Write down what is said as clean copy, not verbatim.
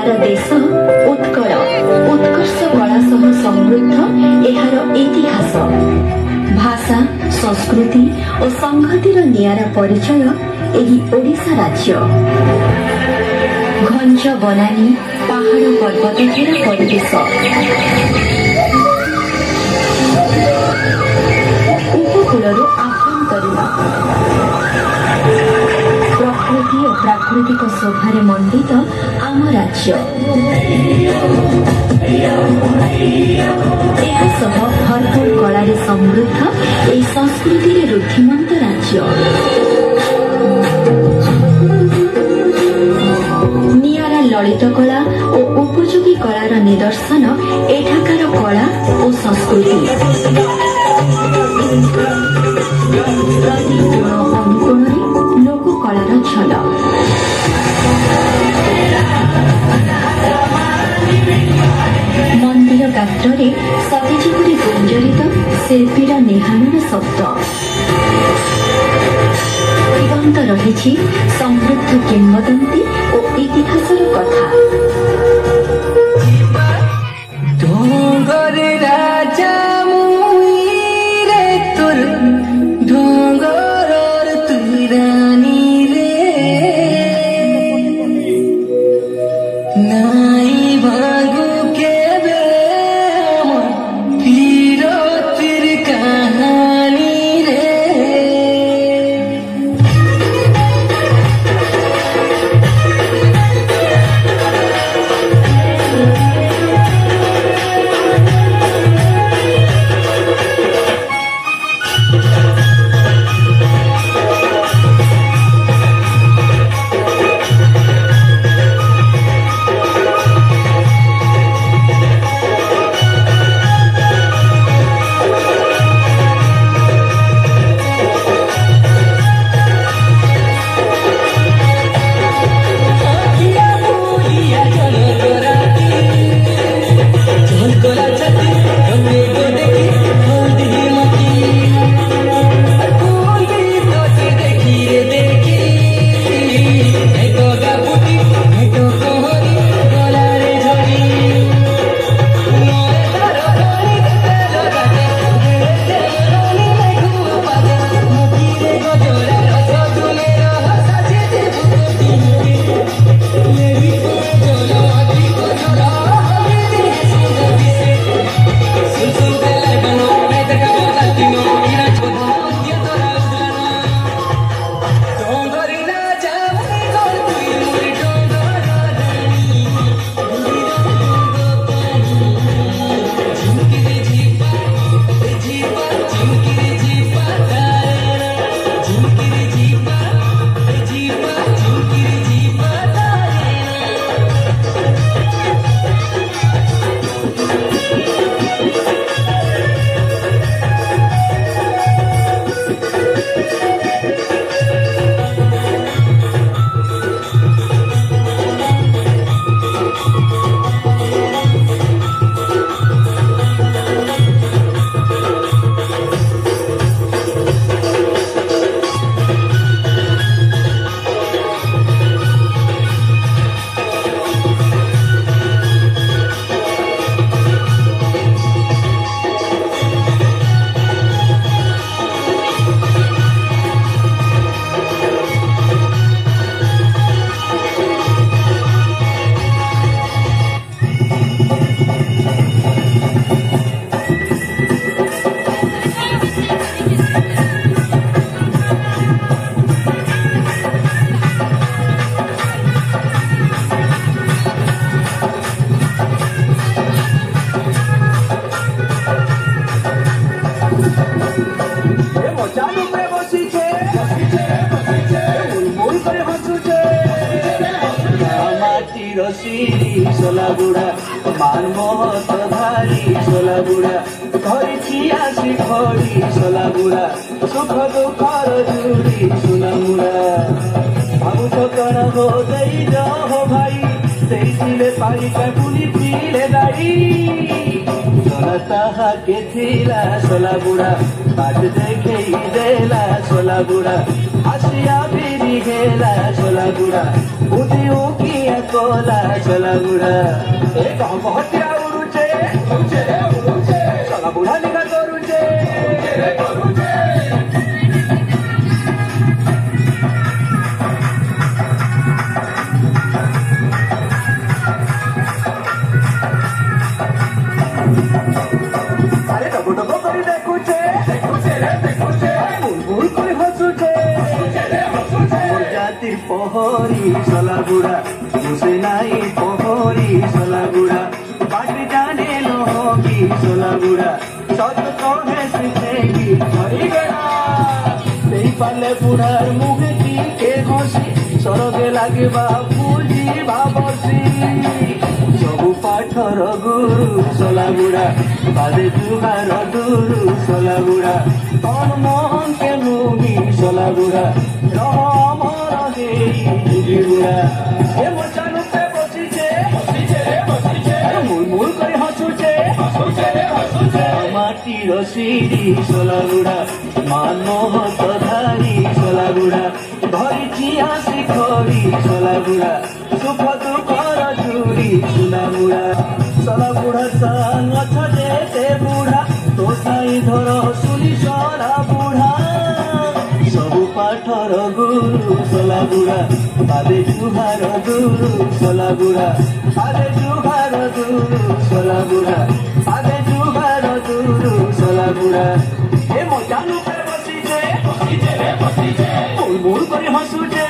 Colour देश उत्कल उत्कर्ष कला सह समृद्ध एहार इतिहास भाषा संस्कृति और संहतिर नियारा परिचय एही ओडिशा राज्य। घंच बनानी पहाड़ पर्वत घेरा परिवेश उपकूलरू आभ्यंतरीण प्रकृति और प्राकृतिक शोभारे मंडित आम राज्य भरपूर कलारे समृद्ध ए संस्कृति रुद्धिमंत राज्य। नियारा ललित कला और उपयोगी कलार निदर्शन एठाकार कला और संस्कृति। प्रति कोण अनुकोणरे लोक कलार झलक। मंदिर गात्रे सते जेपरि गुंजरित शिल्पीर निहाणर शब्द जीवंत रही समृद्ध किंवदंती और इतिहासर कथा। सोलाबुड़ा मान मोहत भारी सोलाबुड़ा धरी आसी खड़ी सोलाबुड़ा सुख दुखर जुड़ी सोलाबुड़ा भावुष कण हो दई हो भाई से पाई पुनी पीले दाई जनता के थिला सोलाबुड़ा बात देखे देला सोलाबुड़ा आसिया बिरी हेला चला बुढ़ा उदी उकिया कोला चला बुढ़ा ए कहतिया उरुचे चला बुढ़ा निका करुचे अरे डबो डबो करी देखुचे बुलबुल करी हसुचे जातिर पहरी चला बुढ़ा मुझे नाई पहरी चला बुढ़ा बाटी जाने लोगी चला बुढ़ा सत कहे सीखेगी हरी गड़ा नहीं पाले बुढ़ार मुहे की के हसी सरगे लागे बाबूजी बाबसी सबु पाठर गुरु चला बुढ़ा बादे जुहार गुरु चला बुढ़ा तन मन के मुगी चला बुढ़ा रमर बुढ़ा ए मचानु पे बसीचे मुल करे हसुचे माटीर सीढ़ी चला बुढ़ा मानहत धारी चला बुढ़ा धरिची आसी खड़ी चला बुढ़ा सुख दुखर चूड़ी सुना बुढ़ा चला बुढ़ा संग छे बुढ़ा तो साई धर सुनी सरा बुढ़ा सबु पाठर गुरु चला बुढ़ा बादे जुहार गुरु चला बुढ़ा बादे जुहार गुरु चला बुढ़ा बादे जुहार गुरु चला बुढ़ा ए मजानु पे बसीचे मुल मुल करे हसुचे